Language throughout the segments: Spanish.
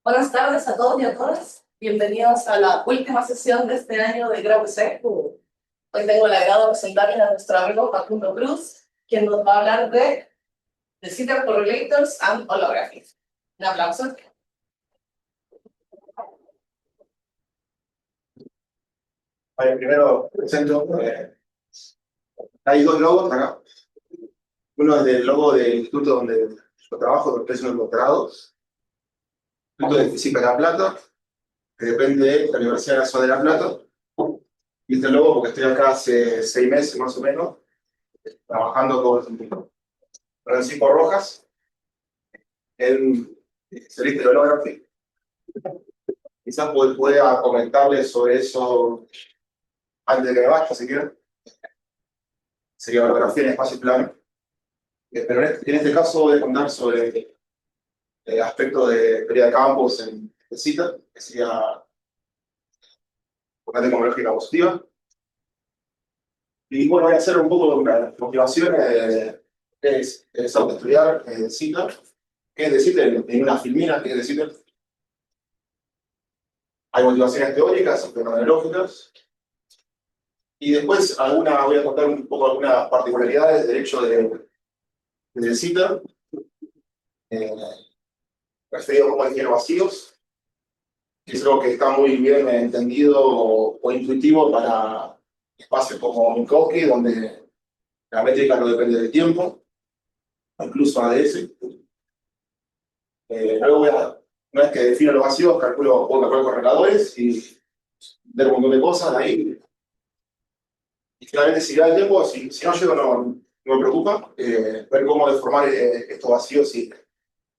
Buenas tardes a todos y a todas. Bienvenidos a la última sesión de este año de GrowC. Hoy tengo el agrado de presentarles a nuestro amigo Facundo Cruz, quien nos va a hablar de Zeta Correlators and Holography. Un aplauso. Vale, primero presento. Hay dos logos acá. Uno es del logo del instituto donde yo trabajo, donde estoy haciendo el doctorado. Instituto de Física de La Plata, que depende de la Universidad Nacional de La Plata. Y este logo porque estoy acá hace 6 meses más o menos, trabajando con Francisco Rojas, en especialista de holography. Quizás pueda comentarles sobre eso antes de que me vaya, si quieren. Sería holografía en espacio plano. Pero en este caso voy a contar sobre aspectos de teoría de campos en CITA, que sería corriente cosmológica positiva. Y bueno, voy a hacer un poco de las motivaciones es interesante estudiar CITA, qué es de CITA en una filmina, qué es de CITA. Hay motivaciones teóricas y fenomenológicas. Y después voy a contar un poco algunas particularidades del hecho de CITA, referido como ingeniero vacíos, que es algo que está muy bien entendido o intuitivo para espacios como Minkowski, donde la métrica no depende del tiempo, incluso ADS. Luego una vez que defino los vacíos, puedo calcular correladores y ver un montón de cosas de ahí. Y finalmente, si da el tiempo, si no llego, no me preocupa, ver cómo deformar estos vacíos y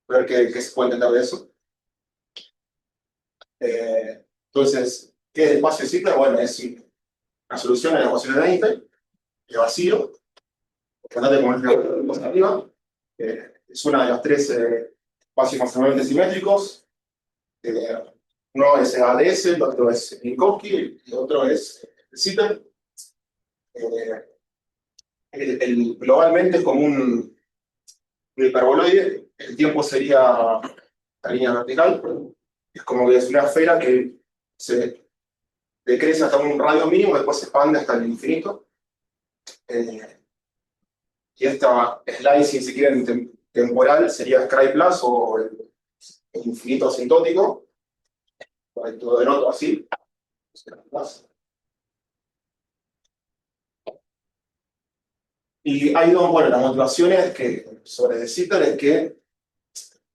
ver qué se puede entender de eso. Entonces, ¿qué es el espacio de ciclo? Bueno, es una solución a la ecuación de Einstein, el vacío, tratando de comunicar positiva. Es una de las tres espacios maximalmente simétricos. Uno es ADS, el otro es Minkowski, y el otro es Zeta. Globalmente es como un hiperboloide. El tiempo sería la línea vertical. Es como que es una esfera que se decrece hasta un radio mínimo, después se expande hasta el infinito. Y esta slicing, si quieren, temporal, sería Scri Plus o el infinito asintótico. Lo denoto así. Y hay dos, bueno, las motivaciones sobre The Sitter es que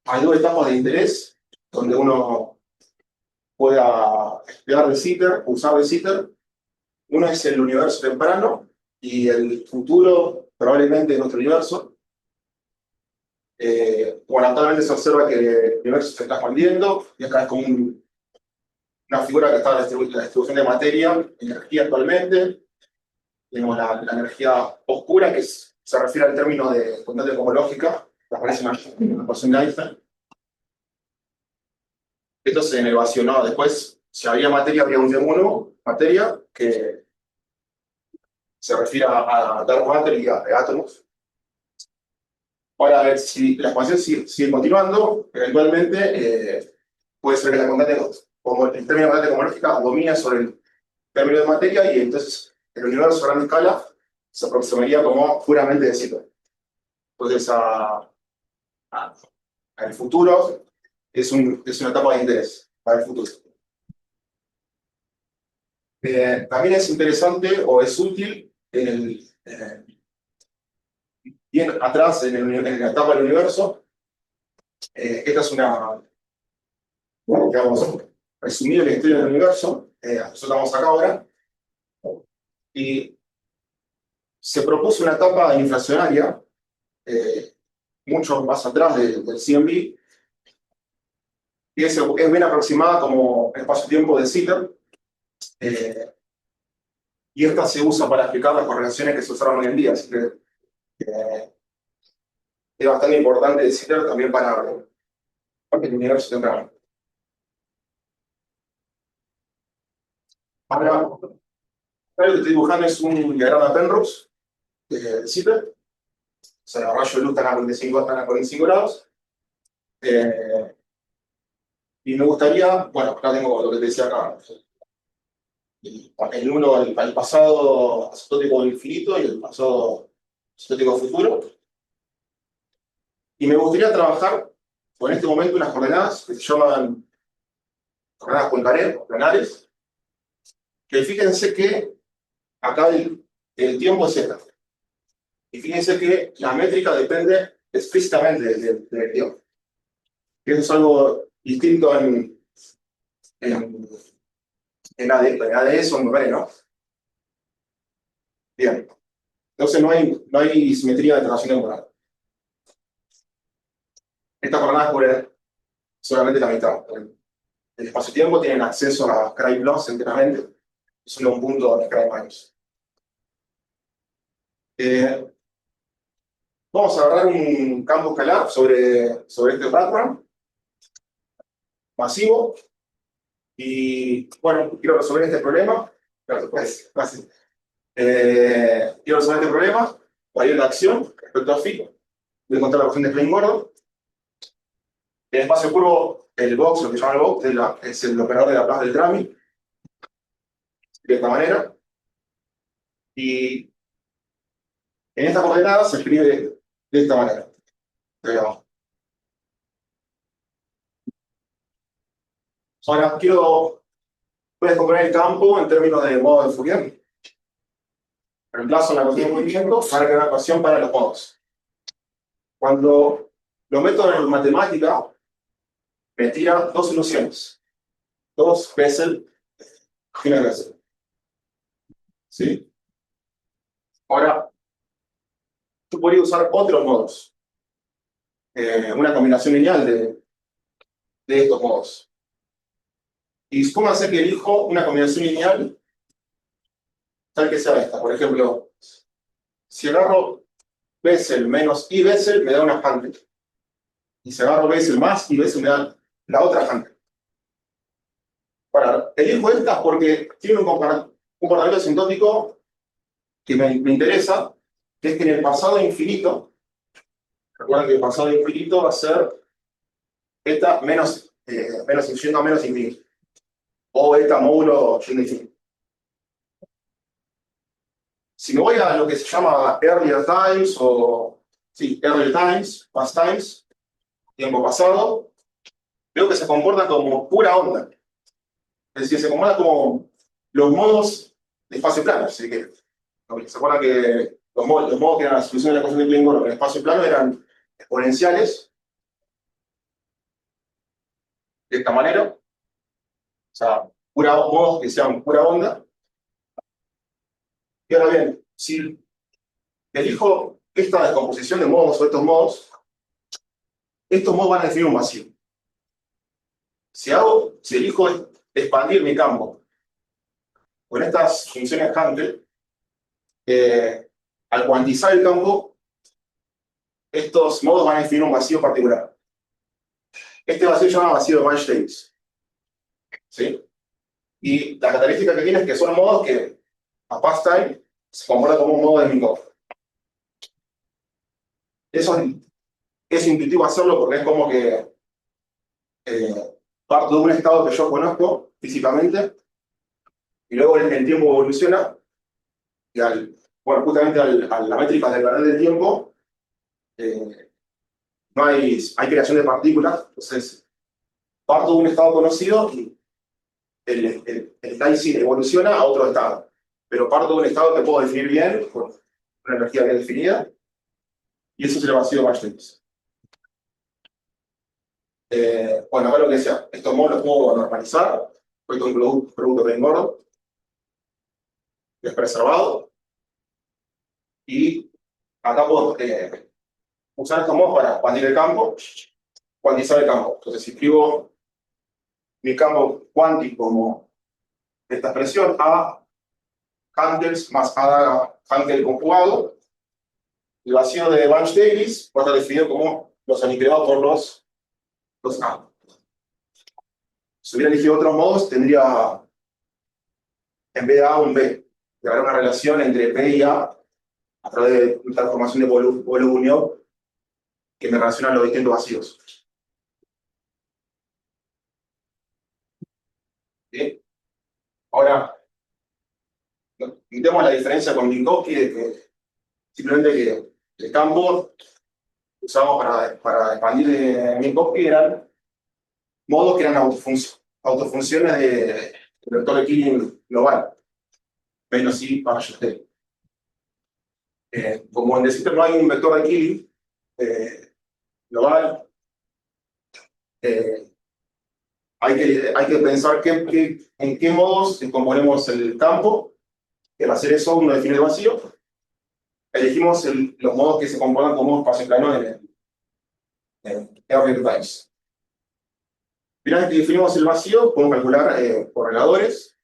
hay dos etapas de interés donde uno pueda estudiar The Sitter, usar The Sitter. Uno es el universo temprano y el futuro, probablemente, de nuestro universo. Bueno, actualmente se observa que el universo se está expandiendo y acá es como una figura que está en la distribución de materia, energía actualmente. Tenemos la energía oscura, que se refiere al término de constante cosmológica, que aparece en la ecuación de Einstein. Esto es en el vacío, ¿no? Después, si había materia, habría un D1, materia, que se refiere a dark matter y a átomos. Ahora, a ver si la expansión sigue continuando, eventualmente puede ser que la constante, como el término de constante cosmológica domina sobre el término de materia y entonces el universo a gran escala se aproximaría como puramente de ciclo. Entonces, al futuro es una etapa de interés para el futuro. También es interesante o es útil bien atrás en la etapa del universo. Esta es digamos, resumido la historia del universo. Nosotros estamos acá ahora. Y se propuso una etapa inflacionaria mucho más atrás del CMB, y es bien aproximada como espacio-tiempo de Zeta. Y esta se usa para explicar las correlaciones que se usaron hoy en día. Así que es bastante importante decirlo también para el universo temprano. Ahora, lo que estoy dibujando es un diagrama de Penrose de Zeta. O sea, el rayo de luz está a 45 grados. Y me gustaría, bueno, acá tengo lo que te decía acá, el uno, el pasado asintótico infinito y el pasado asintótico futuro. Y me gustaría trabajar con este momento unas coordenadas que se llaman coordenadas Poincaré, o planares, que fíjense que acá el tiempo es Z. Y fíjense que la métrica depende explícitamente del tiempo. Y eso es algo distinto en, en AD son numerales, ¿no? Bien. Entonces no hay simetría de traslación temporal. Estas coordenadas cubren solamente la mitad. El espacio-tiempo tienen acceso a Cray-Plus enteramente, y solo un punto de Cray-Minus. Vamos a agarrar un campo escalar sobre este background masivo y, bueno, quiero resolver este problema. Claro, pues, fácil. Quiero resolver este problema, variar la acción respecto a phi. Voy a encontrar la ecuación de Klein-Gordon. El espacio curvo, el box, lo que llama el box, es el operador de Laplace del Drami, de esta manera. Y en esta coordenada se escribe de esta manera. Digamos. Ahora, voy a descomponer el campo en términos de modo de Fourier. Reemplazo la ecuación de movimiento para crear una ecuación para los modos. Cuando lo meto en matemática, me tira dos soluciones. Dos Bessel y una Bessel. ¿Sí? Ahora, yo podría usar otros modos. Una combinación lineal de estos modos. Y supónganse que elijo una combinación lineal tal que sea esta. Por ejemplo, si agarro Bessel menos I Bessel, me da una Hankel. Y si agarro Bessel más I Bessel, me da la otra Hankel. Ahora, elijo estas porque tiene un comportamiento asintótico que me interesa, que es que en el pasado infinito, recuerden que el pasado infinito va a ser eta menos yendo a menos infinito. O eta módulo yendo a infinito. Si me voy a lo que se llama earlier times, earlier times, past times, tiempo pasado, veo que se comporta como pura onda. Es decir, se comporta como los modos de espacio plano. Así que, ¿se acuerdan que los modos que eran la solución de la ecuación de Klein-Gordon en el espacio plano eran exponenciales? De esta manera. O sea, modos que sean pura onda. Y ahora bien, si elijo esta descomposición de modos o estos modos van a definir un vacío. Si elijo expandir mi campo con estas funciones Hankel, al cuantizar el campo, estos modos van a definir un vacío particular. Este vacío se llama vacío de Mann-Davis. ¿Sí? Y la característica que tiene es que son modos que a pastime se comportan como un modo de Minkov. Eso es intuitivo hacerlo porque es como que parto de un estado que yo conozco físicamente y luego el tiempo evoluciona y justamente a la métrica del valor del tiempo no hay creación de partículas, entonces parto de un estado conocido y el Dyson evoluciona a otro estado, pero parto de un estado que puedo definir bien, con una energía bien definida, y eso es el vacío de Mann-Davis. Bueno, acá lo que decía, estos modos los puedo normalizar, esto es un producto de Klein-Gordon, que es preservado, y acá puedo usar estos modos para expandir el campo, cuantizar el campo. Entonces, si escribo mi campo cuántico como esta expresión, A Hankels más A Hankel conjugado, el vacío de Mann-Davis va a estar definido como los aniquilados por los A. Si hubiera elegido otros modos, tendría en vez de A un B. Y habrá una relación entre P y A través de una transformación de Bologunov que me relaciona los distintos vacíos. ¿Sí? Ahora, notemos la diferencia con Minkowski de que simplemente que el campo que usamos para expandir Minkowski eran modos que eran autofunciones del vector de Killing global, menos I para T. Como en DESiTER no hay un vector de Killing global, eh, hay que pensar en qué modos componemos el campo. Que al hacer eso uno define el vacío. Elegimos los modos que se componen como espacio plano en R-Times. Una vez que definimos el vacío, podemos calcular correladores.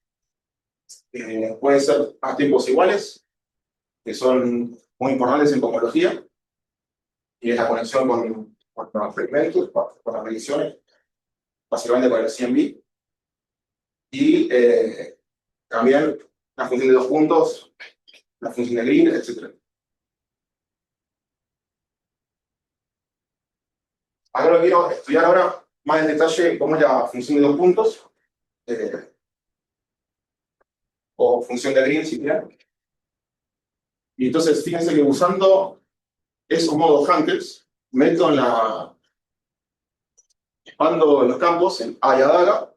Pueden ser a tiempos iguales, que son muy importantes en cosmología, y es la conexión con los fragmentos, con las mediciones, básicamente con el CMB. Y también la función de dos puntos, la función de Green, etc. Acá lo quiero estudiar ahora más en detalle cómo es la función de dos puntos, o función de Green, si quieren. Y entonces, fíjense que usando esos modos Hankels, meto expando los campos en A y Adaga,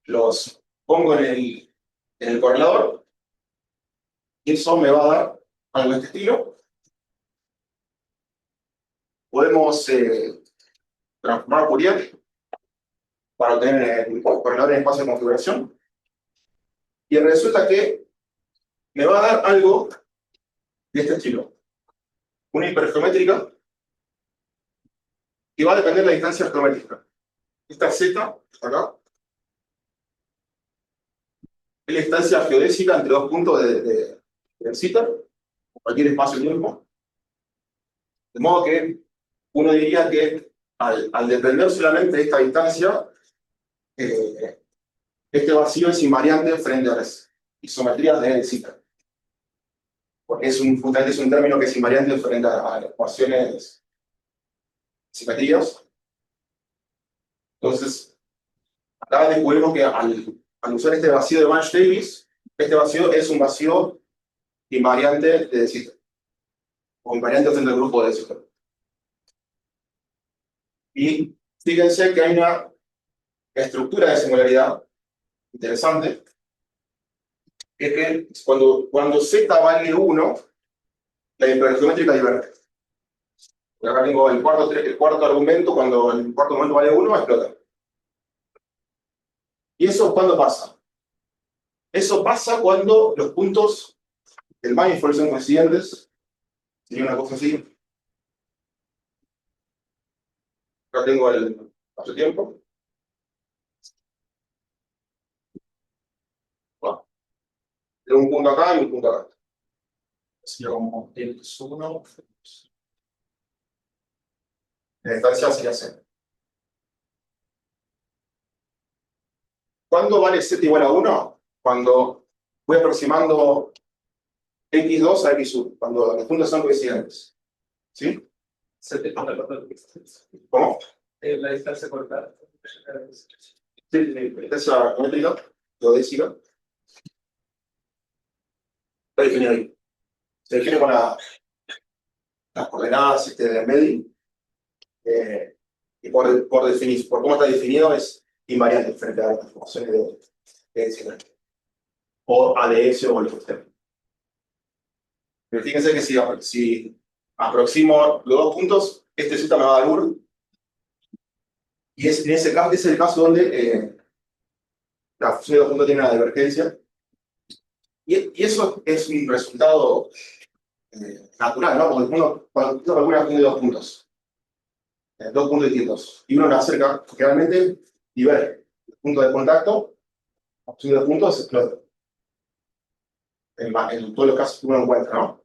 los pongo en el correlador, y eso me va a dar algo de este estilo. Podemos transformar Fourier para obtener el correlador en espacio de configuración. Y resulta que me va a dar algo de este estilo. Una hipergeométrica que va a depender de la distancia geométrica. Esta Z, acá, es la distancia geodésica entre dos puntos del CITER, cualquier espacio-tiempo. De modo que uno diría que al depender solamente de esta distancia, este vacío es invariante frente a las isometrías de CITER. Porque justamente es un término que es invariante frente a las ecuaciones simetrías. Entonces, acá descubrimos que al usar este vacío de Bunch-Davis, este vacío es un vacío invariante de CITER, o invariante frente al grupo de CITER. Y fíjense que hay una estructura de singularidad interesante, que es que cuando Z vale 1, la hipergeométrica diverge. Y acá tengo el cuarto argumento, cuando el cuarto momento vale 1, explota. ¿Y eso cuándo pasa? Eso pasa cuando los puntos del manifold son coincidentes. Sería una cosa así. Acá tengo el espacio-tiempo. Bueno, tengo un punto acá y un punto acá. Sería como x1. La distancia sería c. ¿Cuándo vale z igual a 1? Cuando voy aproximando x2 a x1, cuando los puntos son coincidentes. ¿Sí? ¿Cómo? La distancia cortada. Sí, distancia geométrica, geodésica. Está definido ahí. Se define con las coordenadas de Medin. Y por cómo está definido es invariante frente a las transformaciones de densidad. O ADS o lo que sea. Pero fíjense que si aproximo los dos puntos, este Z me va a dar 1. Y en ese caso, es el caso donde la función de dos puntos tiene una divergencia. Y eso es un resultado natural, ¿no? Porque cuando uno calcula la función de dos puntos distintos, y uno lo acerca, generalmente diverge. El punto de contacto, la función de dos puntos explota. En todos los casos que uno encuentra, ¿no?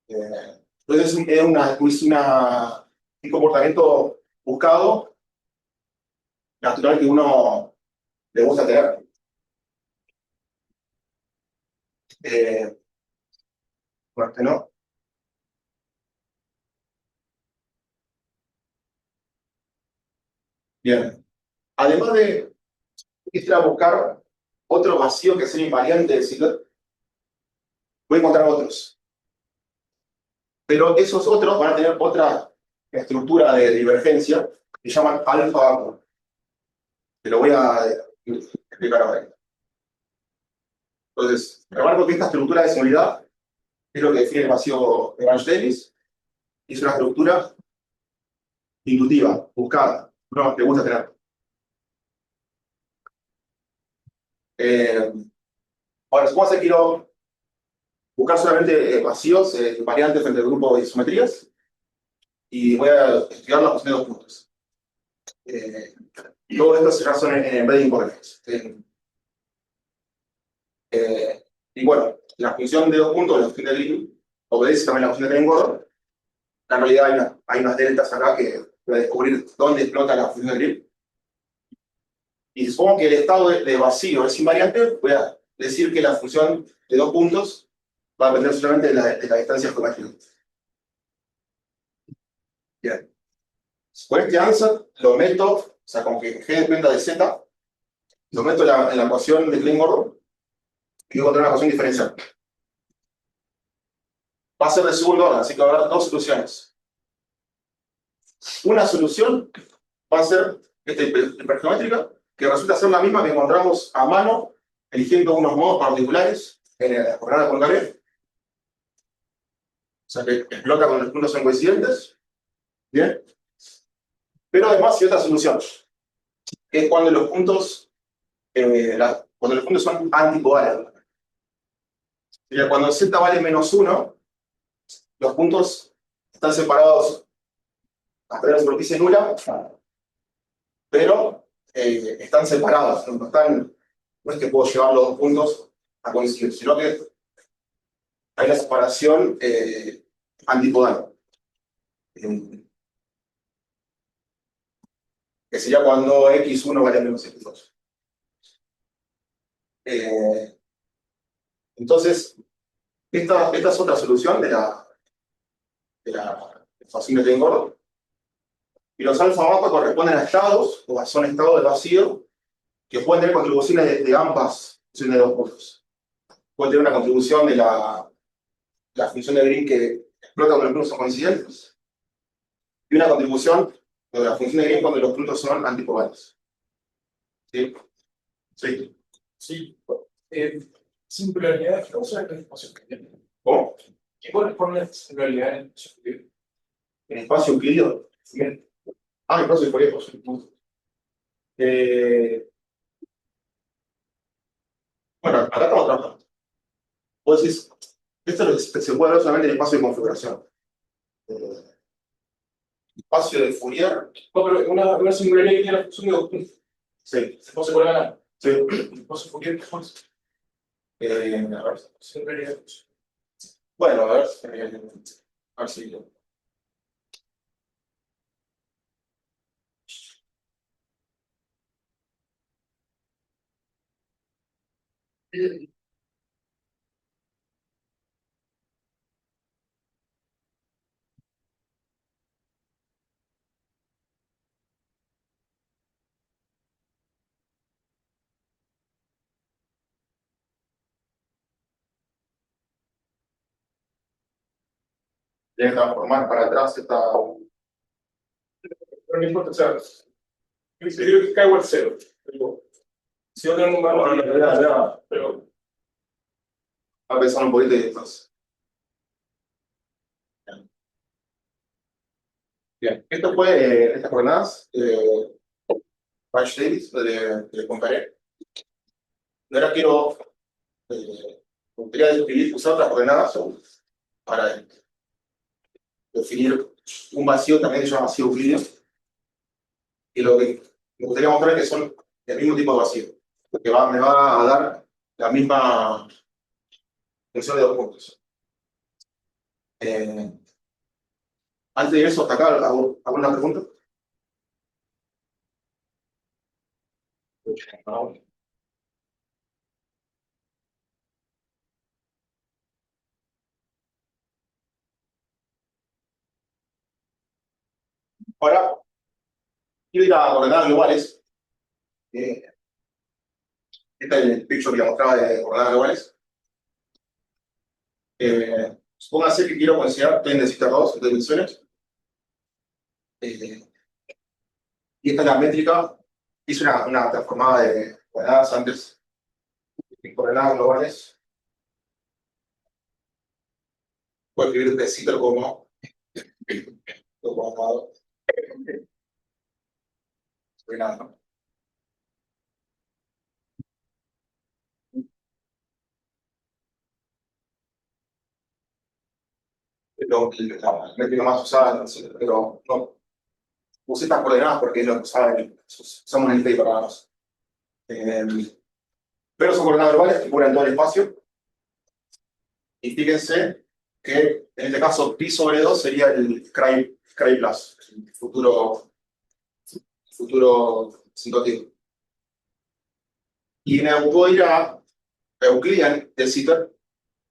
Entonces es un comportamiento buscado, natural, que uno le gusta tener. Bueno, ¿no? Bien. Además de quisiera buscar otro vacío que sea invariante del ciclo, voy a encontrar otros. Pero esos otros van a tener otra estructura de divergencia que llaman alfa. Te lo voy a explicar ahora. Entonces, remarco que esta estructura de seguridad es lo que define el vacío de Banch-Davis, y es una estructura inductiva, buscada, no te gusta tener. Ahora, supongamos que quiero buscar solamente vacíos variantes entre el grupo de isometrías y voy a estudiar la función de 2 puntos. Todo esto se basa en embedding coordinates. Y bueno, la función de 2 puntos, la función de Green, obedece también a la función de Green-Gordon. En realidad hay unas deltas acá que voy a descubrir dónde explota la función de Green. Y si supongo que el estado de vacío es invariante, voy a decir que la función de 2 puntos va a depender solamente de la distancia geométrica. Bien. Con este answer lo meto, o sea, como que G dependa de Z, lo meto en la ecuación de Klein-Gordon y voy a encontrar una ecuación diferencial. Va a ser de segundo orden, así que va a haber 2 soluciones. Una solución va a ser esta hipergeométrica, que resulta ser la misma que encontramos a mano, eligiendo unos modos particulares en la coordenada con Carré. O sea, que explota cuando los puntos son coincidentes. Bien. Pero además hay otra solución, que es cuando los puntos, son antipolares. Cuando z vale -1, los puntos están separados hasta la superficie nula, pero están separados, no es que puedo llevar los 2 puntos a coincidir, sino que hay la separación antipodal. Que sería cuando x1 vale menos x2. Entonces, esta es otra solución de la ecuación de Klein-Gordon. Y los alfa bajo corresponden a estados, o son estados de vacío, que pueden tener contribuciones de ambas funciones de 2 puntos. Pueden tener una contribución de la función de Green que explota cuando los puntos son coincidentes, y una contribución de la función de Green cuando los puntos son antipolares. ¿Sí? Sí. Sí. Singularidad de causa en el espacio euclidiano. ¿Cómo? ¿Qué corresponde a la singularidad en el espacio euclidiano? En espacio euclidiano. Bien. Ah, en espacio euclidiano. Bueno, acá estamos trabajando. Vos decís, esto se puede ver solamente en el espacio de configuración. Espacio de Fourier. No, pero una singularidad que tiene la función de 2 puntos. Sí. No se puede ganar. Sí. El espacio Fourier, ¿qué es? A ver. Singularidad. Bueno, a ver si. Tiene que transformar para atrás esta. Pero no importa, o sea, yo creo que caigo al cero. Pero, si yo tengo un valor, Ya. pero Va a pensar un poquito y después. Bien. Esto fue estas coordenadas Banch Davis, de comparé. Ahora quiero. Me gustaría usar otras coordenadas para definir un vacío también que se llama vacío euclídeo. Y lo que me gustaría mostrar es que son el mismo tipo de vacío, que me va a dar la misma función de 2 puntos. Antes de eso, hasta acá, ¿alguna pregunta? Ahora, quiero ir a coordenadas globales. Este es el picture que le mostraba de coordenadas globales. Supóngase que quiero considerar, estoy en Deciter 2, en dimensiones. Y esta es la métrica. Hice una transformada de coordenadas antes, de coordenadas globales. Puedo escribir Deciter como coordenado. Coordenada, ¿no? La métrica más usada, pero no usé estas coordenadas porque es lo que usamos en el paper nada más. Pero son coordenadas globales que cubren todo el espacio. Y fíjense que en este caso pi sobre 2 sería el Cray plus, el futuro sintótico. Y me puedo ir a Euclidean de Sitter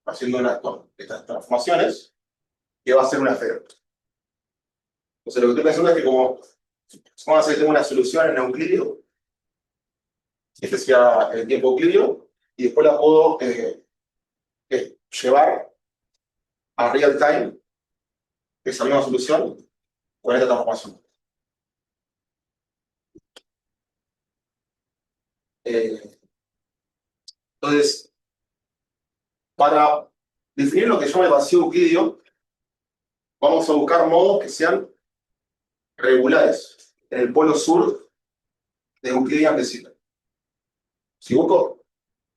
haciendo estas transformaciones que va a ser una esfera. Entonces lo que estoy pensando es que como vamos a hacer que tengo una solución en Euclideo, este sea el tiempo euclideo, y después la puedo llevar a real time esa misma solución con esta transformación. Entonces, para definir lo que llama el vacío euclideo, vamos a buscar modos que sean regulares en el polo sur de Euclidean de Sitter. Si busco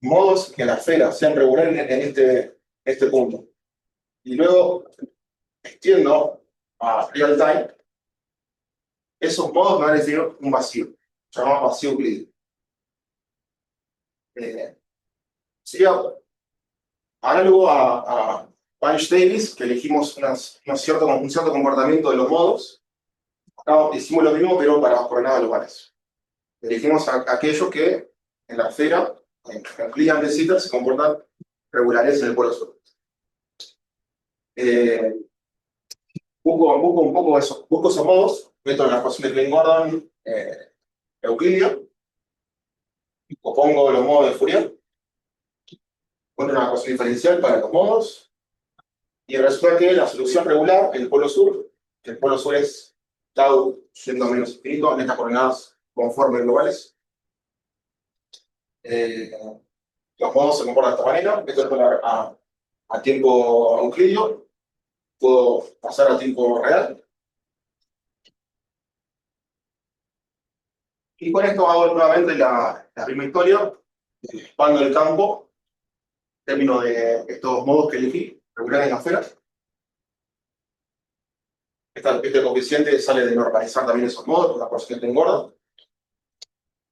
modos que en la esfera sean regulares en este punto, y luego extiendo a real time, esos modos me van a definir un vacío, llamado vacío euclideo. Sería análogo a Bunch-Davies, que elegimos un cierto comportamiento de los modos. Acá hicimos lo mismo, pero para coordenadas globales. Elegimos aquellos que en la esfera, en Euclidean de Sitter, se comportan regulares en el polo sur. Busco un poco eso, busco esos modos, meto en la ecuación de Klein-Gordon Euclidio, opongo los modos de Fourier, encuentro una ecuación diferencial para los modos, y resulta que la solución regular en el polo sur, que el polo sur es tau yendo a menos infinito en estas coordenadas conformes globales, los modos se comportan de esta manera. Esto es a tiempo euclidio, puedo pasar a tiempo real. Y con esto hago nuevamente la misma historia, expando el campo, en términos de estos modos que elegí, regulares en la esfera. Este coeficiente sale de normalizar también esos modos, por la ecuación que engorda.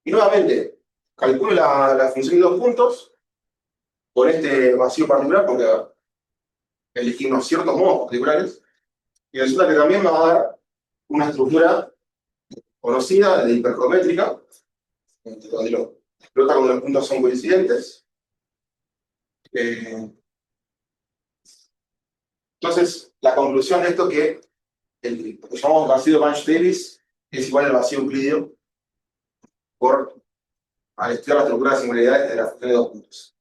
Y nuevamente, calculo la función de 2 puntos con este vacío particular, porque elegí unos ciertos modos particulares, y resulta que también me va a dar una estructura conocida de hipergeométrica, donde lo explota cuando los puntos son coincidentes. Entonces, la conclusión de esto es que lo que llamamos vacío Bunch-Davies es igual al vacío euclideo al estudiar la estructura de singularidades de la función de 2 puntos.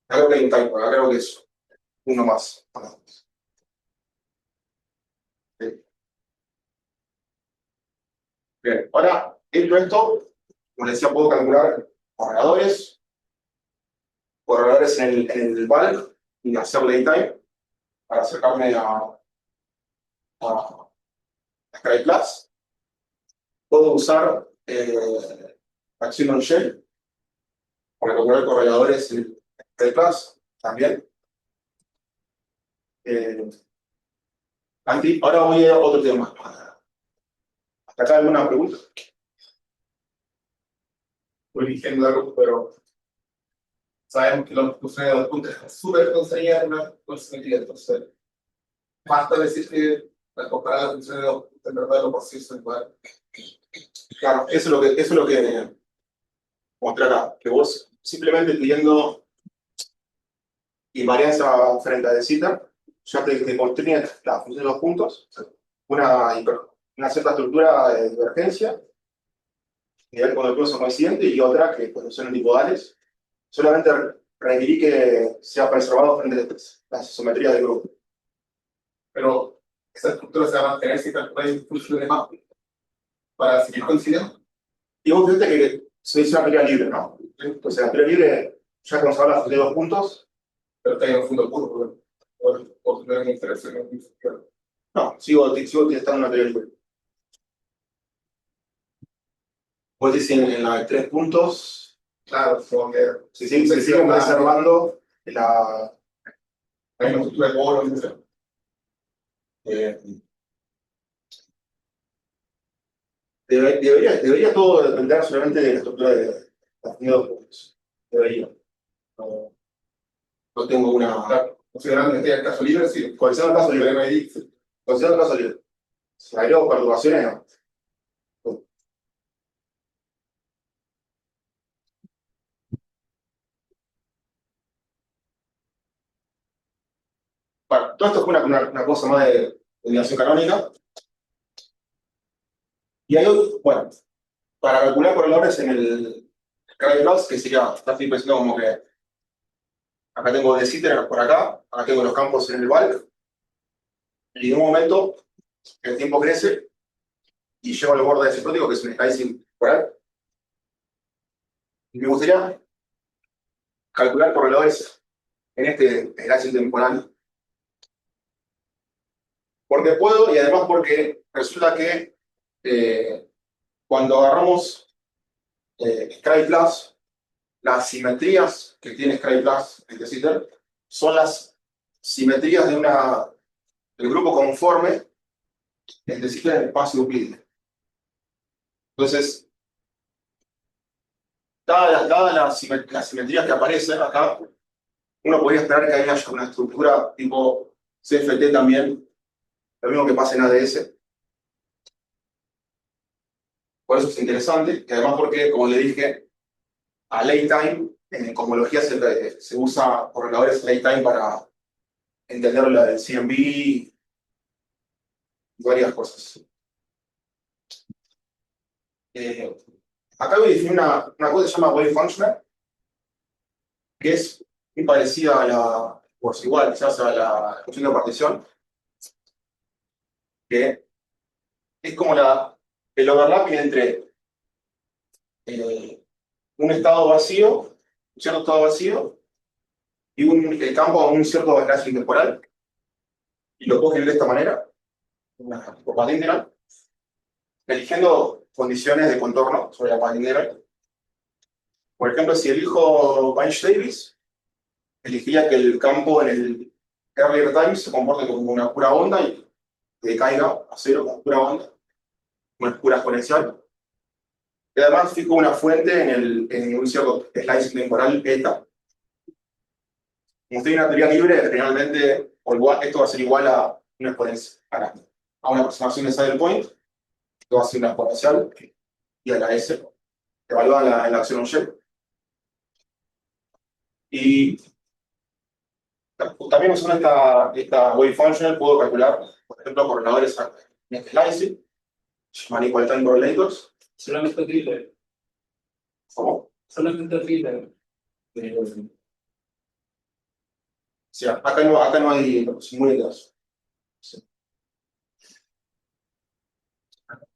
Acá creo que hay un typo, acá creo que es uno más. ¿Sí? Bien, ahora, hecho esto, como les decía, puedo calcular correladores en el bulk y hacer laytime para acercarme a Sky Plus. Puedo usar acción on shell para calcular correladores en Sky Plus también. Ahora voy a otro tema. ¿Hasta acá alguna pregunta? Origen largo, pero sabemos que los funciones de 2 puntos están súper constreñidas en una funcionalidad. Entonces, basta decir que al comparar las funciones de 2 puntos, en verdad lo posible es igual. Claro, eso es lo que mostré acá, que vos simplemente pidiendo invarianza frente a de cita, ya te construyen la función de 2 puntos, una cierta estructura de divergencia, nivel cuando el curso es coincidente, y otra que cuando son antipodales. Solamente requerí que sea preservado frente a las isometrías del grupo. Pero esa estructura se va a mantener si calculáis el flujo de más para seguir coincidiendo. Y vos fíjate que se dice una teoría libre, ¿no? O sea, la teoría libre, ya que nos habla de 2 puntos, Pero está en un fondo puro, por tener una interacción. no, sigo estando en una teoría libre. Vos decís en la de 3 puntos, Claro, como que se siguen preservando la. hay una estructura de bolo, no sé. eh, debería todo depender solamente de la estructura de los 2 puntos. Debería. No, no tengo una. Claro, considerando que esté el caso libre, sí. Considerando el caso libre. Considerando el caso libre. Si agrego perturbaciones, no. Bueno, todo esto fue una cosa más de combinación canónica. Y hay otro, bueno, para calcular correladores en el Cradle-Ross, que sería, está pensando como que acá tengo de Sitter por acá tengo los campos en el bulk, y en un momento el tiempo crece y llego al borde asintótico, que es un slicing temporal. Y me gustaría calcular correladores en este slicing temporal. Porque puedo, y además porque resulta que cuando agarramos Scry Plus, las simetrías que tiene Scry Plus, es decir, son las simetrías del grupo conforme, es decir, en el espacio euclidio. Entonces, dadas las simetrías que aparecen acá, uno podría esperar que haya una estructura tipo CFT también, lo mismo que pasa en ADS. Por eso es interesante, y además porque, como le dije, a late time, en cosmología se usa correladores late time para entender la del CMB y varias cosas. Acá voy a definir una cosa que se llama wave functional, que es muy parecida a la, pues igual, quizás a la función de partición, que es como el overlapping entre un estado vacío, un cierto estado vacío, y el campo a un cierto espacio temporal, y lo puedo escribir de esta manera, por path integral, eligiendo condiciones de contorno sobre la path integral. Por ejemplo, si elijo Bunch-Davis, elegiría que el campo en el earlier time se comporte como una pura onda y que caiga a cero como pura onda, una pura exponencial. Y además fijo una fuente en un cierto slice temporal eta. Como estoy en una teoría libre, realmente esto va a ser igual a una exponencial, a una aproximación de saddle point, esto va a ser una exponencial, y a la S, evaluada en la acción on-shape. Y también usando esta wave function puedo calcular, por ejemplo, correladores en este slicing, se llaman equal time correlators. Solamente thriller. ¿Cómo? Solamente thriller. Sí, acá no hay simulators. Sí. Acá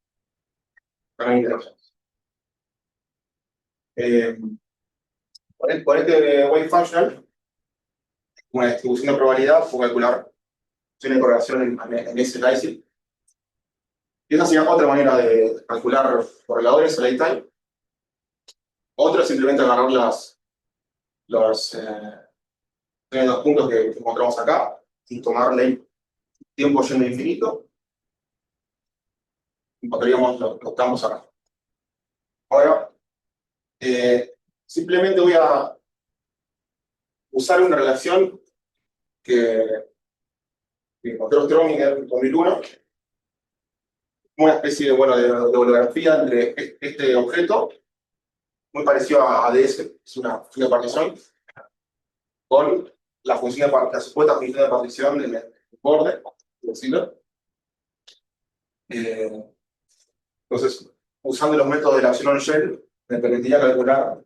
no hay interacciones. Por este wave functional, una distribución de probabilidad, puedo calcular tiene correlación en ese slicing. Y esa sería otra manera de calcular correladores a late time. Otra es simplemente agarrar los 2 puntos que encontramos acá y tomarle tiempo yendo infinito. Encontraríamos los campos acá. Ahora, simplemente voy a usar una relación que encontró Strominger en 2001, una especie de holografía entre este objeto, muy parecido a ADS, es una función de partición, con la supuesta función de partición del borde, decirlo. Entonces, usando los métodos de la acción on-shell, me permitiría calcular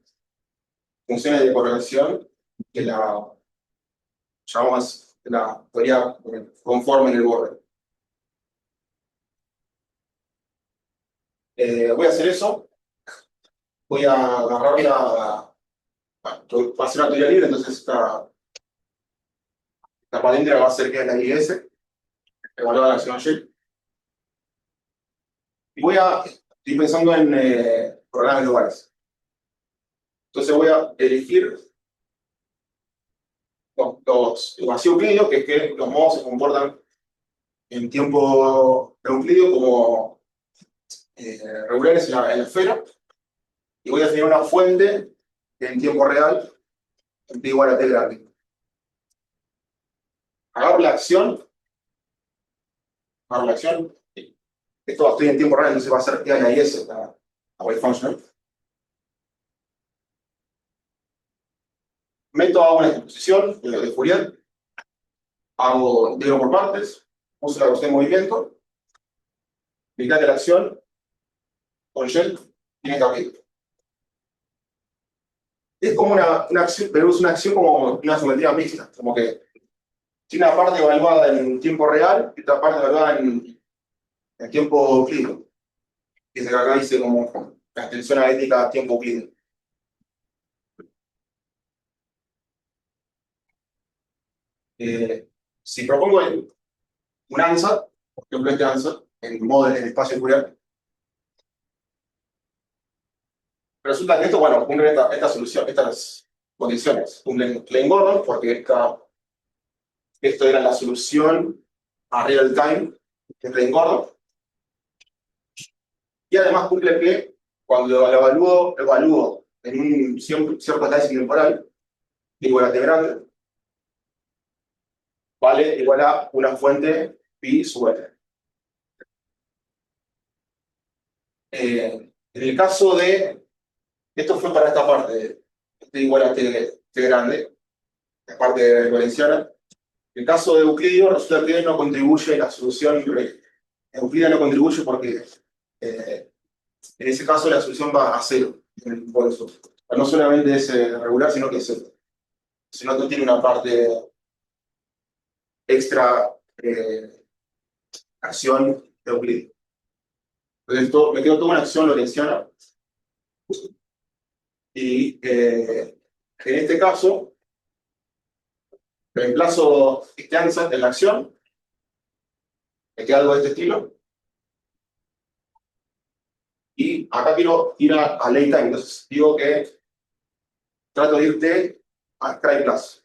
funciones de correlación que la llamamos la teoría conforme en el borde. Voy a hacer eso. Voy a agarrar va a ser una teoría libre, entonces la patente va a ser que es la IS, evaluada la acción on-shell. Y estoy pensando en programas globales. Entonces voy a elegir los vacío euclidio, que es que los modos se comportan en tiempo euclidio como regulares en la esfera. Y voy a definir una fuente en tiempo real t igual a t grande. Agarro la acción. Esto estoy en tiempo real, entonces va a ser t a la is, la wave function. Meto a una exposición de Fourier, integro por partes, uso la velocidad de movimiento, mitad de la acción, con shell, tiene capítulo. Es como una acción, pero es una acción como una geometría mixta, como que tiene una parte evaluada en tiempo real y otra parte evaluada en tiempo euclidio. Que se acá dice como la extensión aritmética a tiempo euclidio. Si propongo un ansatz, por ejemplo este ansatz, en modo en el espacio Fourier, resulta que esto, bueno, cumple esta solución, estas condiciones. Cumplen Klein-Gordon, porque esto era la solución a real time de Klein-Gordon. Y además cumple que cuando lo evalúo en un cierto análisis temporal, igual a t grande, vale igual a una fuente pi sub n. En el caso de, esto fue para esta parte, t igual a t grande, la parte valenciana. En el caso de Euclidio, resulta que no contribuye la solución, Euclidia no contribuye porque en ese caso la solución va a cero. Por eso, no solamente es regular, sino que es cero. Sino que tiene una parte extra acción de Euclidio. Entonces me quedo toda una acción lorentziana. Y en este caso, reemplazo este ansatz en la acción. Me queda algo de este estilo. Y acá quiero ir a late time. Entonces digo que trato de irte a Scribe Plus.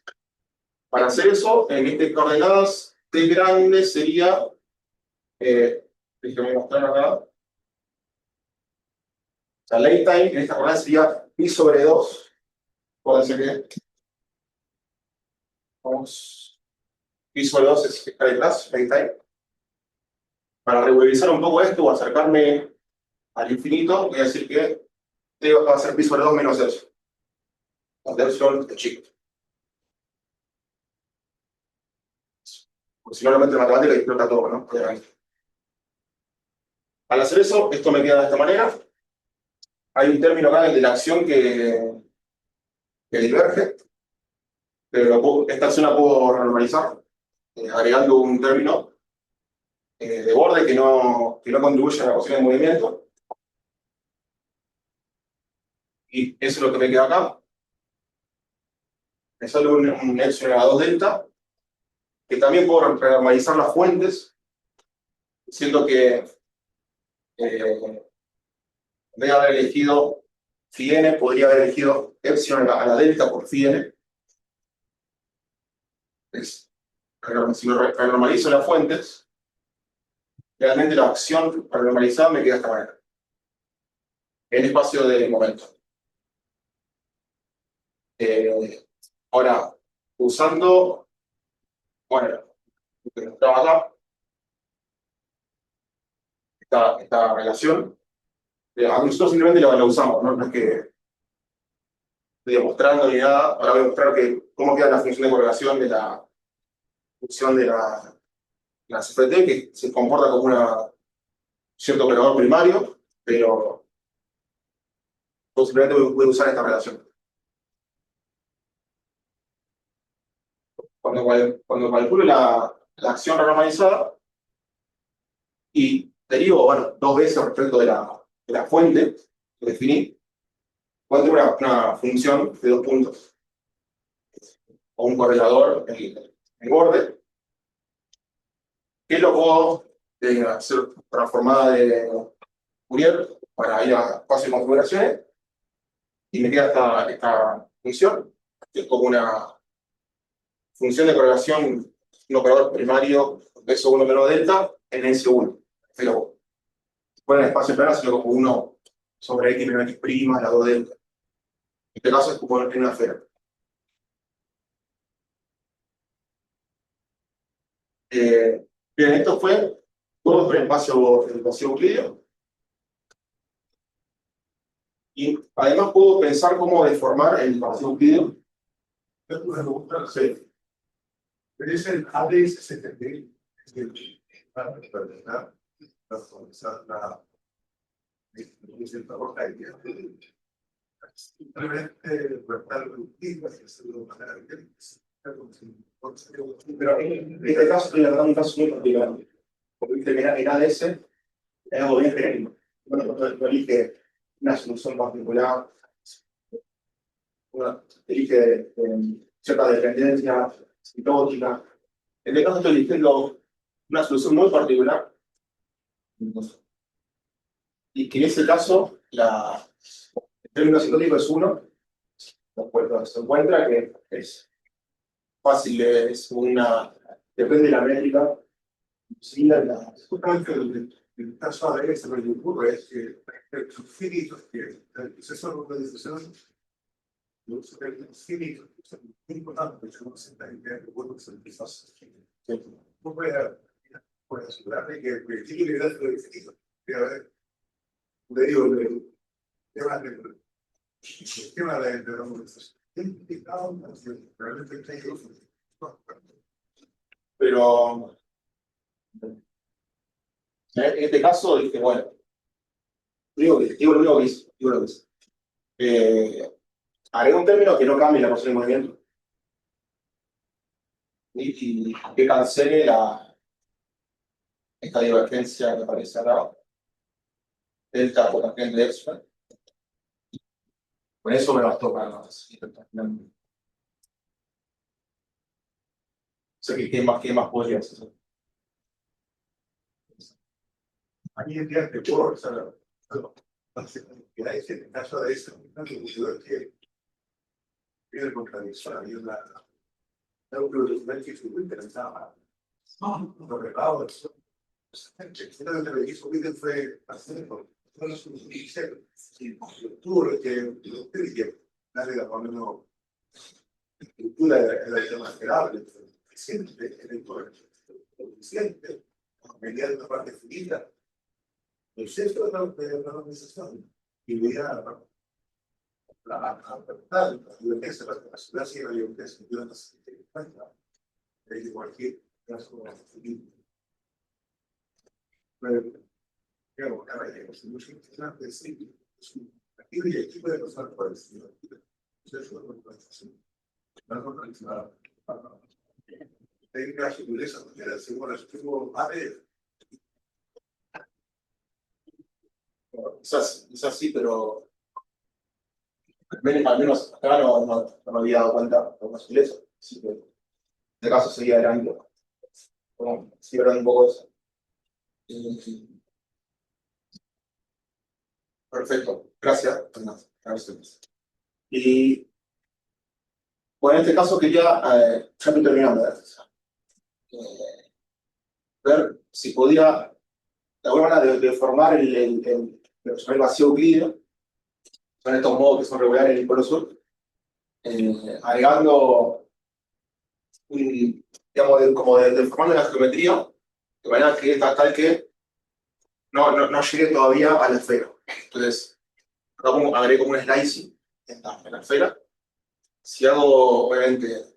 Para hacer eso, en estas coordenadas, t grande sería, déjame mostrar acá. O sea, late time en esta coordenada sería pi sobre 2. Acuérdense que vamos, pi sobre 2 es Scribe Plus, late time. Para regularizar un poco esto o acercarme al infinito, voy a decir que t va a ser pi sobre 2 menos epsilon. Donde epsilon es chico. Porque si no lo meto en matemática y explota todo, ¿no? Al hacer eso, esto me queda de esta manera. Hay un término acá, el de la acción que diverge, pero esta acción la puedo renormalizar, agregando un término de borde que no contribuye a la posición de movimiento. Y eso es lo que me queda acá. Me sale un epsilon a 2 delta, que también puedo renormalizar las fuentes, siendo que en vez de haber elegido phi n, podría haber elegido epsilon a la delta por phi n. Si me renormalizo las fuentes, realmente la acción renormalizada me queda de esta manera. El espacio de momento. Ahora, usando, bueno, lo que mostraba acá, esta relación, nosotros simplemente la usamos, no es que estoy demostrando ni nada. Ahora voy a mostrar cómo queda la función de correlación de la función de la CFT, que se comporta como un cierto operador primario, pero Yo simplemente voy a usar esta relación. Cuando calculo la acción normalizada y derivo, bueno, dos veces respecto de la fuente que definí, encuentro una función de 2 puntos o un correlador en el borde, que lo puedo hacer transformada de Fourier para ir a espacio de configuraciones y me queda esta función, que es como una función de correlación, un operador primario de S1 menos delta en S1. Pero fuera en espacio plano, sino como 1 sobre X menos X prima, la 2 delta. En este caso es como en una esfera. Bien, esto fue todo sobre el espacio euclídeo. Y además puedo pensar cómo deformar el espacio euclídeo. Tengo una pregunta. Sí. Pero es el ADS70. Es el para formalizar la roja y simplemente cortar productivas y hacerlo de manera directa. Pero en este caso estoy hablando de un caso muy particular. Porque viste, en ADS es algo bien genérico. Bueno, no elige una solución particular, elige cierta dependencia citótica. En este caso estoy eligiendo una solución muy particular. Y que en ese caso, el término citótico es 1. Se encuentra que es fácil, depende de la métrica. Sí, Justamente el caso ADS lo que ocurre es que es finito, que el proceso de normalización es finito, es muy importante, porque uno se está enviando bueno, se empieza a hacer. No puede asegurarle que el proyectil le da lo definido. Le digo, el tema de la normalización. Realmente está ahí. pero en este caso dije, bueno, digo lo que hice. Haré un término que no cambie la posición de movimiento y que cancele esta divergencia que aparece acá, delta por tangente de Epsilon. Con eso me bastó para seguir terminando. O sea, ¿qué más podría hacer? Aquí en día te puedo resolver. Que hay en el caso de esto, un computador que tiene contradicción, hay una neurodocumental que muy interesada. Lo que acabo de hacer. Lo que hizo Witten fue hacer todos los iniciales. Tuvo que darle la mano estructura de la tema esperable, eficiente, eficiente, mediante una parte finita. El centro de la organización y veía la violencia, la capacidad y la violencia de cualquier caso finito. Pero, digamos, cada vez es muy interesante, sí, aquí y aquí puede pasar por el estilo. Eso es una organización. Una organización. Hay casos de esa manera, según la estuvo Quizás sí, pero al menos acá no me había dado cuenta de más eso. Así que, en este caso, seguía adelante. Bueno, sigue hablando un poco de eso. Perfecto, gracias. Gracias. Y bueno, en este caso quería, ya estoy terminando, ver si podía de alguna manera deformar el vacío euclídeo con estos modos que son regulares en el polo sur, agregando digamos, deformando la geometría de manera que tal que no llegue todavía a la esfera. Entonces, acá agrego como un slicing en la esfera. Si hago, obviamente,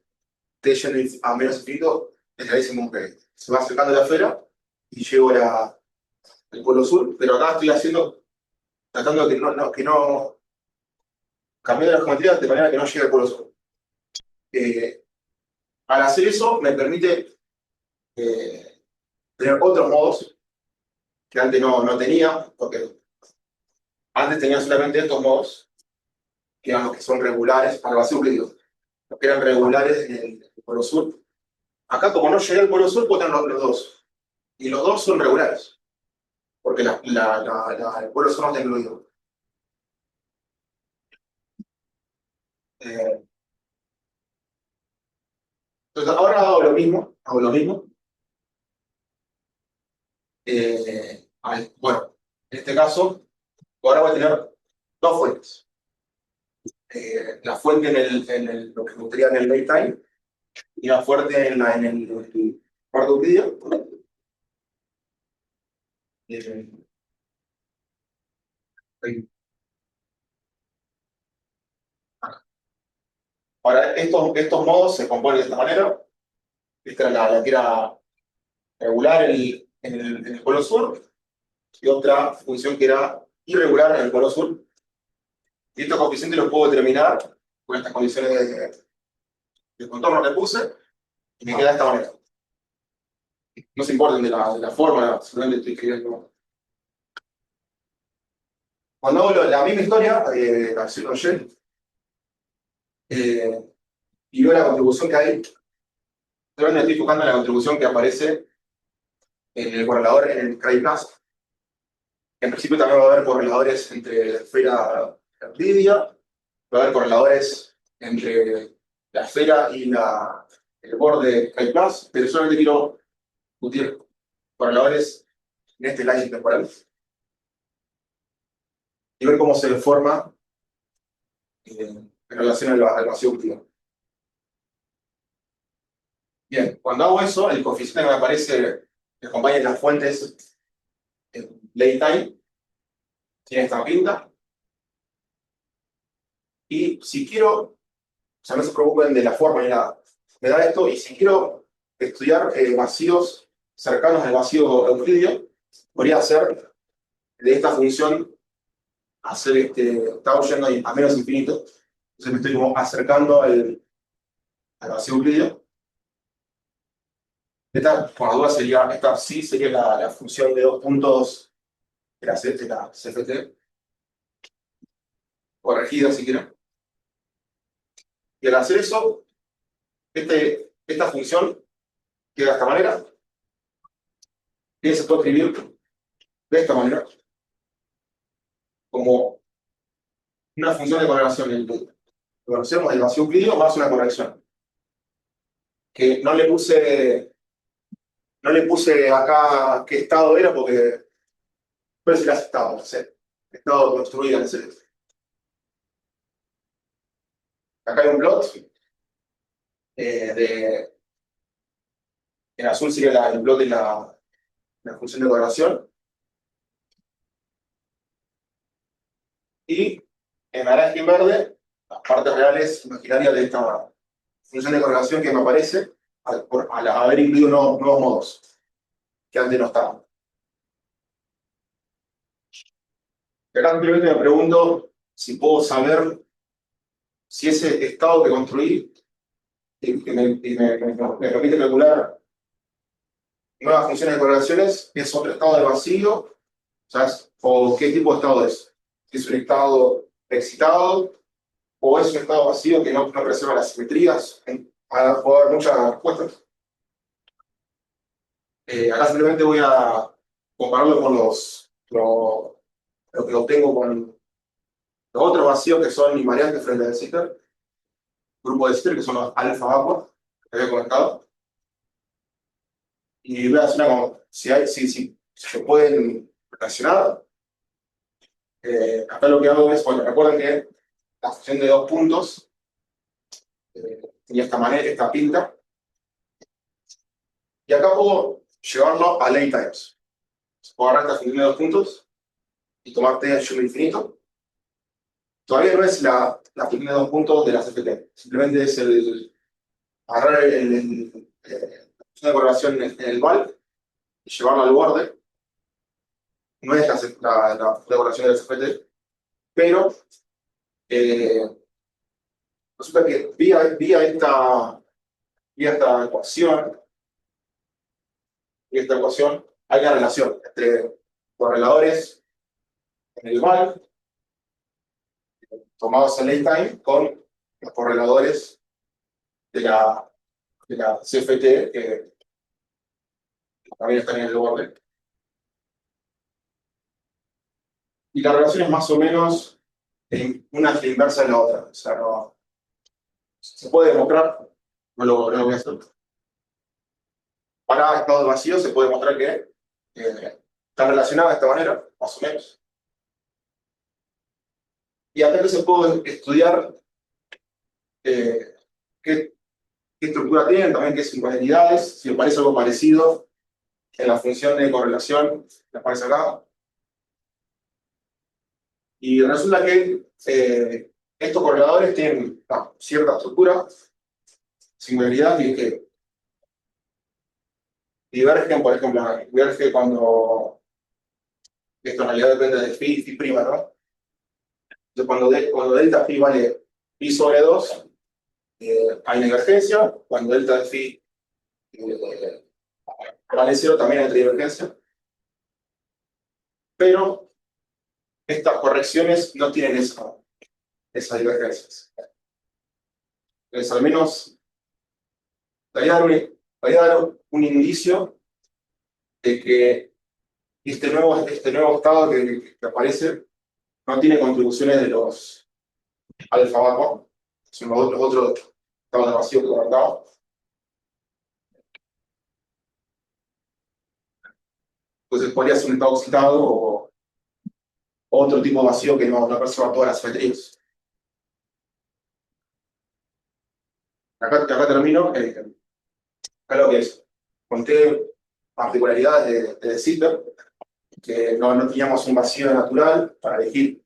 t yendo a menos infinito, el slicing como que se va acercando a la esfera y llego al polo sur, pero acá estoy tratando de que no cambiando la geometría de manera que no llegue al polo sur. Al hacer eso me permite tener otros modos que antes no tenía, porque antes tenía solamente estos modos, que eran los que son regulares para el vacío euclidio, los que eran regulares en el polo sur. Acá, como no llegué al polo sur, puedo tener los dos. Y los dos son regulares, porque el polo sur no está incluido. Eh, entonces, ahora hago lo mismo. Bueno, en este caso, ahora voy a tener dos fuentes. La fuente lo que me gustaría en el daytime y la fuente en el cuarto euclidio. Ahora, estos modos se componen de esta manera. Esta era la que era regular en el polo sur y otra función que era irregular en el polo sur. Y estos coeficientes los puedo determinar con estas condiciones de contorno que puse y me queda de esta manera. No se importen de la forma, solamente estoy escribiendo. Cuando hago la misma historia, la Zero Shell, y veo la contribución que hay, solamente estoy enfocando en la contribución que aparece en el correlador en el Cray Plus. En principio también va a haber correladores entre la esfera Euclidia, va a haber correladores entre la esfera y el borde Cray Plus, pero solamente quiero discutir correladores en este line temporal y ver cómo se forma en relación al vacío euclidiano. Bien, cuando hago eso, el coeficiente que me aparece que acompaña las fuentes en daytime tiene esta pinta. Y si quiero, o sea, no se preocupen de la forma ni nada, me da esto, y si quiero estudiar vacíos cercanos al vacío euclidio, podría hacer de esta función, estaba yendo a menos infinito, entonces me estoy como acercando al vacío euclidio. Esta, por la duda, esta sí sería la función de 2 puntos de la CFT, corregida si quieren. Y al hacer eso, esta función queda de esta manera, y se puede escribir de esta manera, como una función de correlación. Conocemos el vacío euclidio más una corrección. Que no le puse acá qué estado era porque puede ser estado, no sé, estado construido en ese. Acá hay un plot en azul sería el plot de la función de correlación. Y en naranja y en verde, las partes reales imaginarias de esta función de correlación que me aparece al haber incluido nuevos modos que antes no estaban. Y acá simplemente me pregunto si puedo saber si ese estado que construí y me permite calcular nuevas funciones de correlaciones es otro estado de vacío, ¿sabes? O qué tipo de estado es. Si es un estado excitado o es un estado vacío que no preserva las simetrías. Puedo dar muchas respuestas. Acá simplemente voy a compararlo con lo que obtengo con los otros vacíos que son invariantes frente al Sitter, grupo de Sitter, que son los alfa aqua, que había comentado. Y voy a hacer si se pueden relacionar. Acá lo que hago es, bueno, recuerden que la función de 2 puntos tenía esta manera, esta pinta. Y acá puedo llevarlo a late times. Puedo agarrar esta función de 2 puntos y tomar t en infinito. Todavía no es la función de 2 puntos de la CFT. Simplemente es agarrar la función de correlación en el val y llevarlo al borde. No es la función de correlación de la CFT, pero Resulta que vía esta ecuación hay una relación entre correladores en el val tomados en late time con los correladores de la CFT que también están en el borde. Y la relación es más o menos una es la inversa de la otra. O sea, no, se puede demostrar, no lo voy a hacer. Para estados vacíos se puede demostrar que están relacionadas de esta manera, más o menos. Y acá se puede estudiar qué estructura tienen, también qué singularidades, si me parece algo parecido en la función de correlación, que aparece acá. Y resulta que estos correladores tienen cierta estructura, singularidad, y que divergen, por ejemplo, diverge cuando esto en realidad depende de phi', ¿no? Entonces, cuando delta phi vale pi sobre 2, hay una divergencia. Cuando delta de phi vale 0, también hay otra divergencia. Pero estas correcciones no tienen esas divergencias. Entonces, al menos, voy a dar un indicio de que este nuevo estado que aparece no tiene contribuciones de los alfa bajo, son los otros estados de vacío que comentaba. Entonces podría ser un estado excitado o otro tipo de vacío que no perciba todas las simetrías. Acá termino. Acá lo que es, conté particularidades de Zipper, que no teníamos un vacío natural para elegir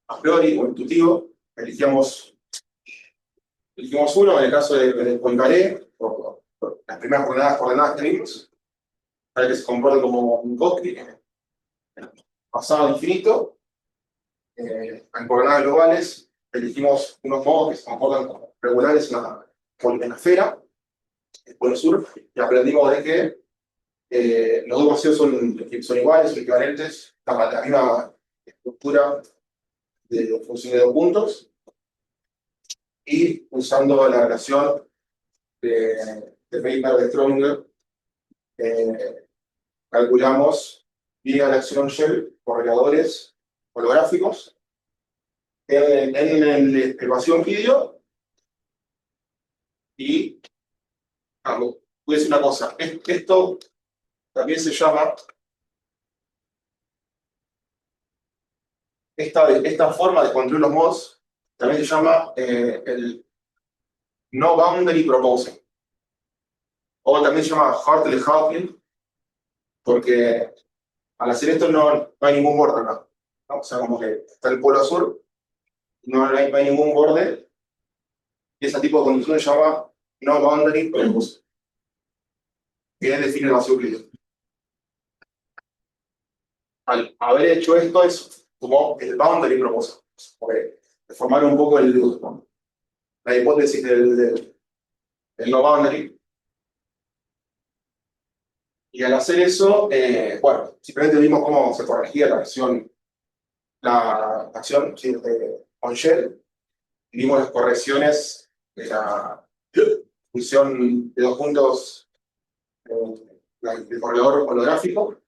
a priori o intuitivo. Elegimos uno, en el caso de Poincaré, por las primeras coordenadas que vimos, para que se comporte como un Minkowski pasado infinito. En coordenadas globales elegimos unos modos que se comportan como regulares en la esfera, el polo sur, y aprendimos de que los dos vacíos son iguales, son equivalentes, la misma estructura de función de dos puntos, y usando la relación de Feynman de Schrödinger, calculamos vía la acción Shell correladores holográficos en el vacío euclidio. Y voy a decir una cosa, esto también se llama, esta forma de construir los mods también se llama el no boundary proposal, o también se llama Hartley-Hawking, porque al hacer esto no hay ningún borde acá, ¿no? O sea, como que está el polo sur, no hay ningún borde, y ese tipo de condición se llama no boundary proposal, que define el vacío euclidiano. Al haber hecho esto es como el boundary proposal, porque formar un poco la hipótesis del no boundary. Y al hacer eso, bueno, simplemente vimos cómo se corregía la acción ¿sí? de on-shell, y vimos las correcciones de la función de dos puntos del corredor holográfico,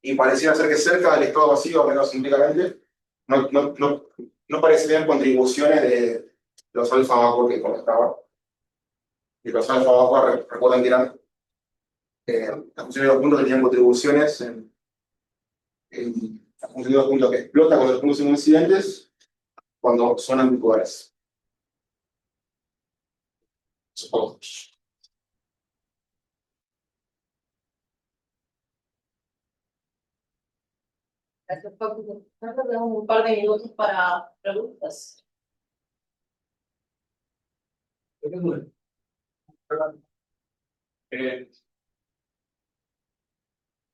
y parecía ser que cerca del estado vacío, menos empíricamente, no parecían contribuciones de los alfa vapor que conectaban. Y los alfa vapor recuerdan que eran las funciones de dos puntos que tenían contribuciones en la función de dos puntos que explota cuando los puntos son incidentes, cuando son ambipolares. Supongo. Gracias, Paco. Tenemos un par de minutos para preguntas. Eh,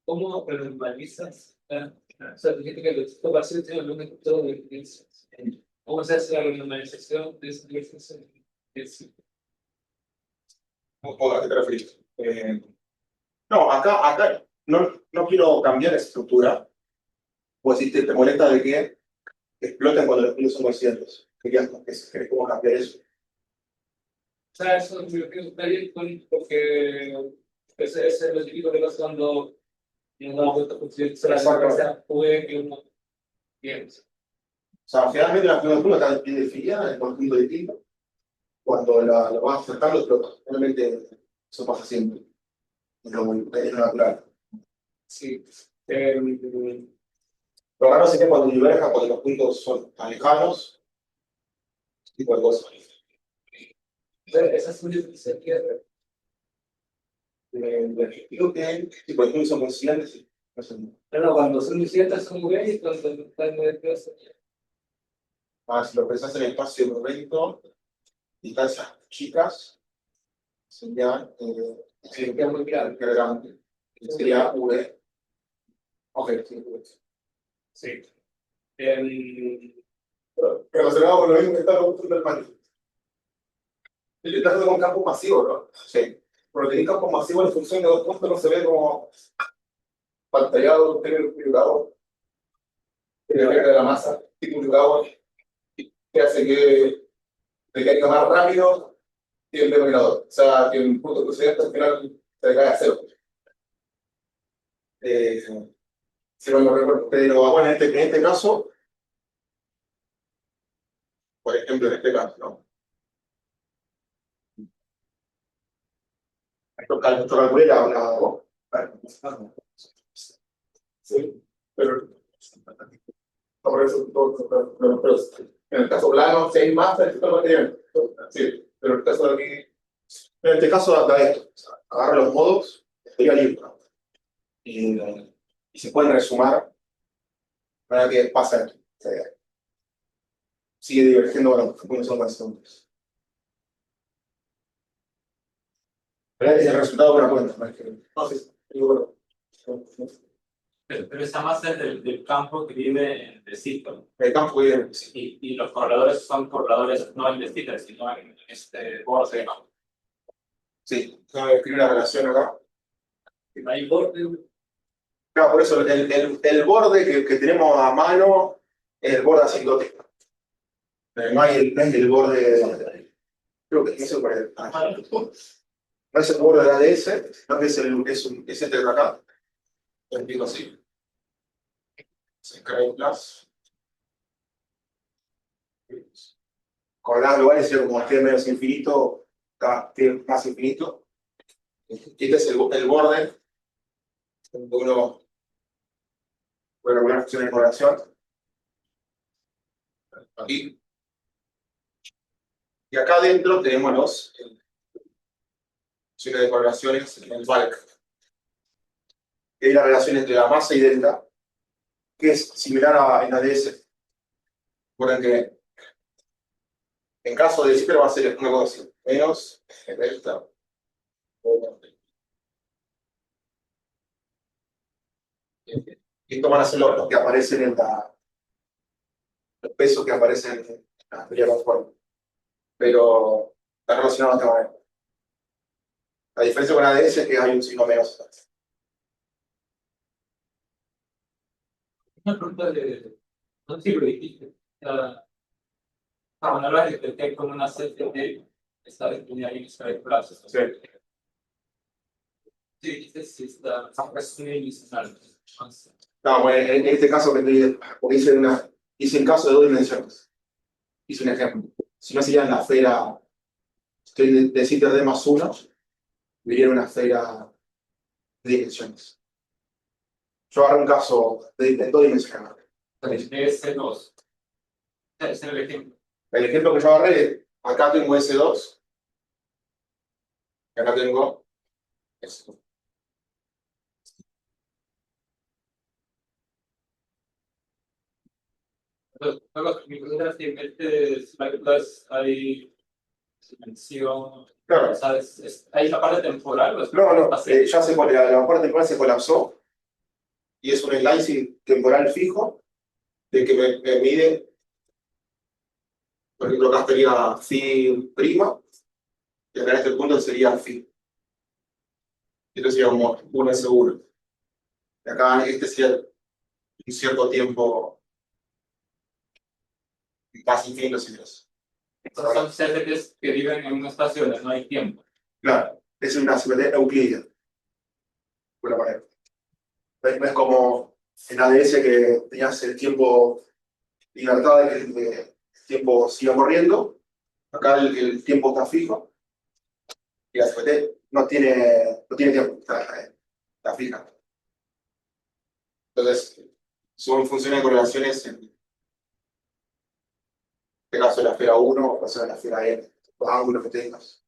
¿Cómo normalizas? O sea, dijiste que los vacíos tienen un estado de evidencias. ¿Cómo se hace la normalización de esa divergencia? ¿O a qué te referís? No, acá no quiero cambiar la estructura, pues si te molesta de que exploten cuando los puntos son conscientes. ¿Querés cómo cambiar eso? O sea, eso me refiero está bien porque ese es lo típico que pasa cuando uno da vuelta por cierto, puede que uno piense. O sea, generalmente la primera curva está bien definida en el conjunto distinto. Cuando la vas acercando, explota. Realmente eso pasa siempre. Es lo natural. Sí. Lo raro sería cuando diverja, cuando los puntos son tan lejanos, tipo de cosas. Esa es una diferencia que Digo que, si por ejemplo son conscientes, sí. No sé. pero cuando son distintas son muy bien y cuando están muy diversas. Si lo pensás en el espacio de momento, distancias chicas, sería Sí, queda muy claro. grande. Sería V. Ok, sí, V. Sí. Relacionado con lo mismo que está los puntos del panel. Y estás haciendo un campo masivo, ¿no? Sí. Porque en campo masivo en función de dos puntos no se ve como pantallado, tiene configurado, de la masa, configurado, que hace que caiga más rápido que el denominador. O sea, que el punto precedente al final se cae a cero. Si no lo recuerdo. Pero bueno, en este caso, por ejemplo, en este caso, ¿no? Esto calculé Sí, pero no, por eso, pero en el caso plano, si hay masa, esto lo material. Sí, pero en el caso de aquí, en este caso da esto. Agarra los modos, estoy libre. Y se pueden resumar para que pasa esto. Sigue divergiendo con los puntos son bastante. Pero es el resultado de una cuenta, no es que. no sé, digo, bueno, Pero esa masa es del campo que vive de ciclo. El campo viene, sí. Y los corredores son corredores no en de ciclo, sino en este borde. Sí, tengo que escribir una relación acá. No hay borde. Claro, por eso el borde que tenemos a mano es el borde asintótico. No es el borde. Creo que es el borde. No es el borde de ADS, no que es este de acá. Lo explico así. Se cae plus. Coordenadas globales sería como t menos infinito, t más infinito. Y este es el borde. Uno puede regular funciones de correlación. Aquí. Y acá adentro tenemos los funciones de correlaciones en el bulk. Que es la relación entre la masa y delta, que es similar en ADS. Recuerden que en caso de siempre va a ser una cosa así, menos delta. Y estos van a ser los que aparecen en los pesos que aparecen en la teoría conforme. Pero está relacionado de esta manera. La diferencia con ADS es que hay un signo menos. Una pregunta de. No sé si lo dijiste. Cuando hablas de que con una CTT está definida ahí en el plazo. Sí. Sí, dices si está adicional. No, bueno, en este caso que estoy, porque hice en caso de dos dimensiones. Hice un ejemplo. Si no sería en la esfera, estoy de Sitter D más 1, viviría en una esfera de dimensiones. Yo agarré un caso de dos dimensiones. S2. Ese es el ejemplo. El ejemplo que yo agarré, acá tengo S2, y acá tengo S2. Mi pregunta es si Plus hay dimensión. Claro. ¿Sabes? ¿Hay una parte temporal? No, ya se la parte temporal se colapsó y es un slicing temporal fijo de que me mide Por ejemplo, acá estaría phi prima, y acá en este punto sería phi. Esto sería como 1S1. Y acá este sería un cierto tiempo casi infinito, si quieres. Estos son CFTs que viven en una estación, no hay tiempo. Claro, es una simetría euclídea. Por la pared. No es como en ADS que tenías el tiempo libertad de que el tiempo siga corriendo. Acá el tiempo está fijo. Y la CFT no tiene tiempo, está fija. Entonces, son funciones de correlaciones en este caso de la esfera 1 o de la esfera N, los ángulos que tengas.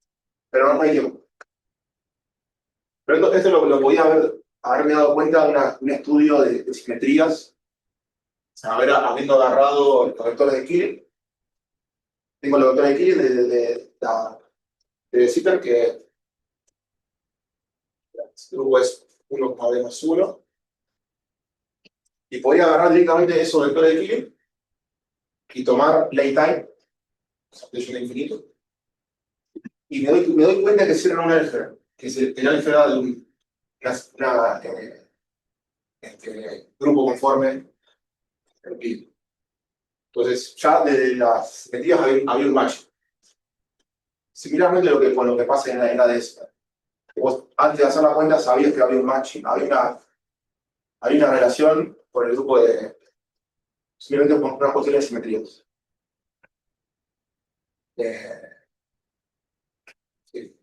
Pero no hay tiempo. Pero esto lo podía haberme dado cuenta de un estudio de simetrías, habiendo agarrado los vectores de Killing. Tengo los vectores de Killing de Zipper, que el grupo es 1,D+1. Y podía agarrar directamente esos vectores de Killing y tomar late time, de infinito. Y me doy cuenta que cierran una álgebra, que sería la álgebra de un grupo conforme. Entonces, ya desde las metidas había un match. Similarmente con lo que pasa en la ADS. Vos, antes de hacer la cuenta, sabías que había un match, había una relación con el grupo de. Simplemente por unas cuestiones de simetrías. Sí.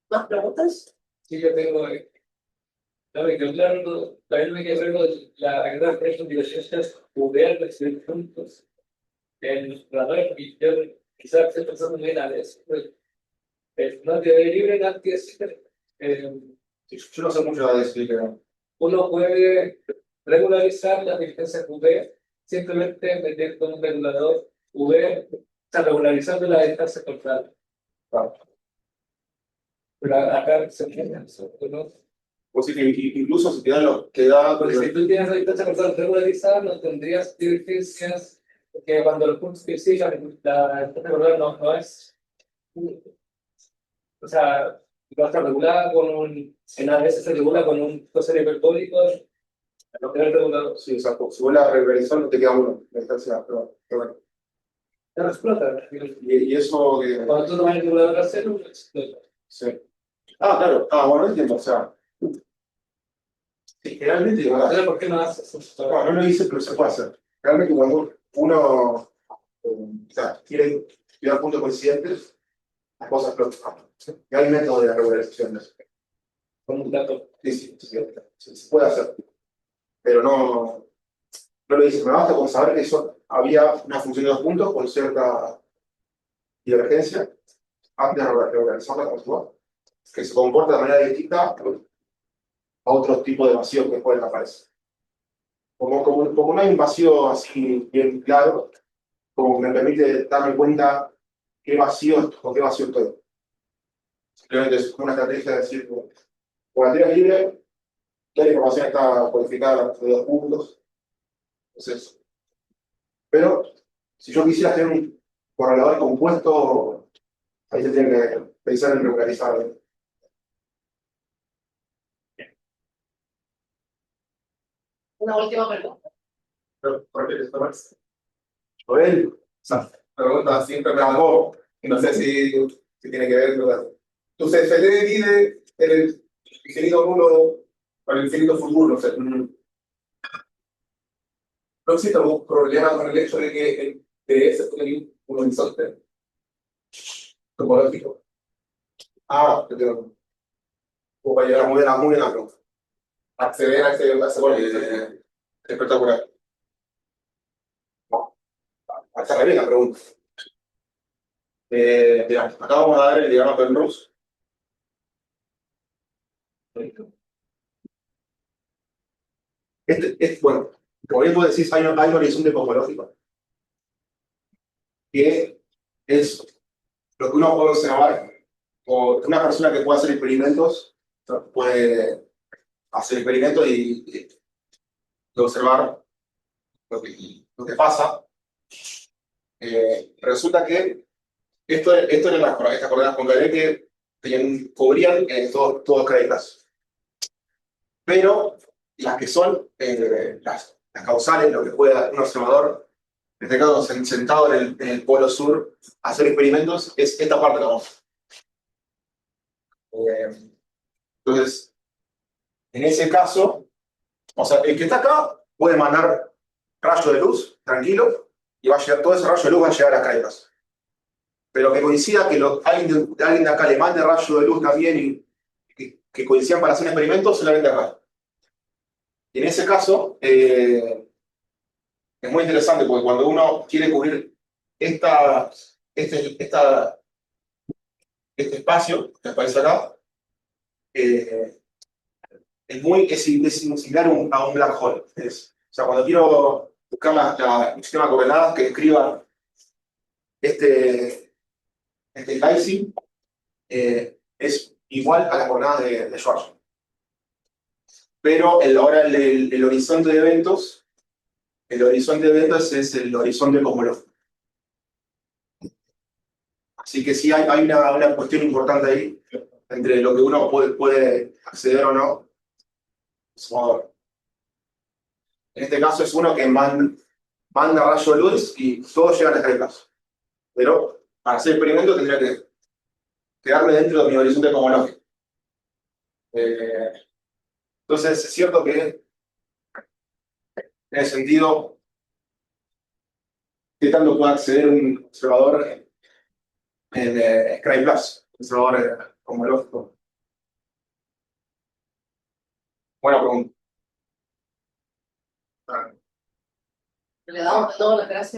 ¿Más preguntas? Sí, yo tengo. Estaba hablando, también me quedé con la gran diferencias jugar de puntos en la red y yo quizás estoy pensando en la vez. No te libre antes. Yo no sé mucho de ADS, pero. Uno puede regularizar la diferencia V simplemente metiendo un regulador V, o sea, regularizando la distancia total. Claro. Pero acá se entiende eso, ¿no? O sea, que incluso si te da. Porque si tú tienes la distancia total regularizada, no tendrías diferencias, porque cuando los puntos que siguen, la distancia total no es. O sea, va a estar regulada con un. En a veces se regula con un coseno hiperbólico. No tener regulador. Sí, exacto. Si vos la regularizás, no te queda uno. La distancia, pero bueno. No explota. Y eso que. Cuando tú tomas el regulador a cero, explota. Sí. Ah, claro. Ah, bueno, entiendo. O sea. Sí, realmente. Entonces, ¿por qué no haces eso? No, no lo hice, pero se puede hacer. Realmente cuando uno quiere llegar a puntos coincidentes, las cosas explotan. Y hay métodos de regularización de eso. Con un dato. Sí, se puede hacer. Pero no lo hice. Me basta con saber que había una función de 2 puntos con cierta divergencia antes de regularizarla como igual, que se comporta de manera distinta a otros tipos de vacíos que pueden aparecer. Como no hay un vacío así bien claro, como que me permite darme cuenta qué vacío o qué vacío estoy. Simplemente es una estrategia de decir, con la teoría libre, toda la información está codificada de 2 puntos. Entonces, pero si yo quisiera hacer un correlador compuesto, ahí se tiene que pensar en regularizar. Una última pregunta. Pero, ¿por qué esto más? Joel, O sea, la pregunta siempre me hago, y no sé si tiene que ver con tu CFD divide en el infinito nulo con el infinito futuro. O sea, no existe algún problema con el hecho de que el DS tiene un horizonte topológico. pero para llegar muy bien a la pregunta. Acceder a ese Espectacular. Hasta re bien la pregunta. Mira, acá vamos a dar el diagrama Penrose. Bueno, como bien vos decís, hay un horizonte cosmológico, que es lo que uno puede observar, o una persona que puede hacer experimentos, puede hacer experimentos y observar lo que pasa Resulta que esto eran estas coordenadas con KD que cubrían todo créditos. Pero las que son las causales, lo que puede un observador, en este caso sentado en el polo sur, hacer experimentos, es esta parte de la voz. Entonces, en ese caso, o sea, el que está acá puede mandar rayo de luz, tranquilo, y va a llegar, todo ese rayo de luz va a llegar a créditos. Pero que coincida que alguien de acá le mande rayo de luz también y que coincidan para hacer un experimento, solamente acá. Y en ese caso, es muy interesante porque cuando uno quiere cubrir este espacio que aparece acá, es similar a un black hole. O sea, cuando quiero buscar el sistema de coordenadas que describa este slicing, es igual a las coordenadas de Schwarzschild. Pero ahora el horizonte de eventos, es el horizonte cosmológico. Así que sí hay una cuestión importante ahí entre lo que uno puede acceder o no. En este caso es uno que manda rayo de luz y todos llegan a este plazo. Pero para hacer el experimento tendría que quedarme dentro de mi horizonte cosmológico. Entonces es cierto que en ese sentido, ¿qué tanto puede acceder un observador en Sky Plus? Observador cosmológico. Buena pregunta. Le damos todas las gracias.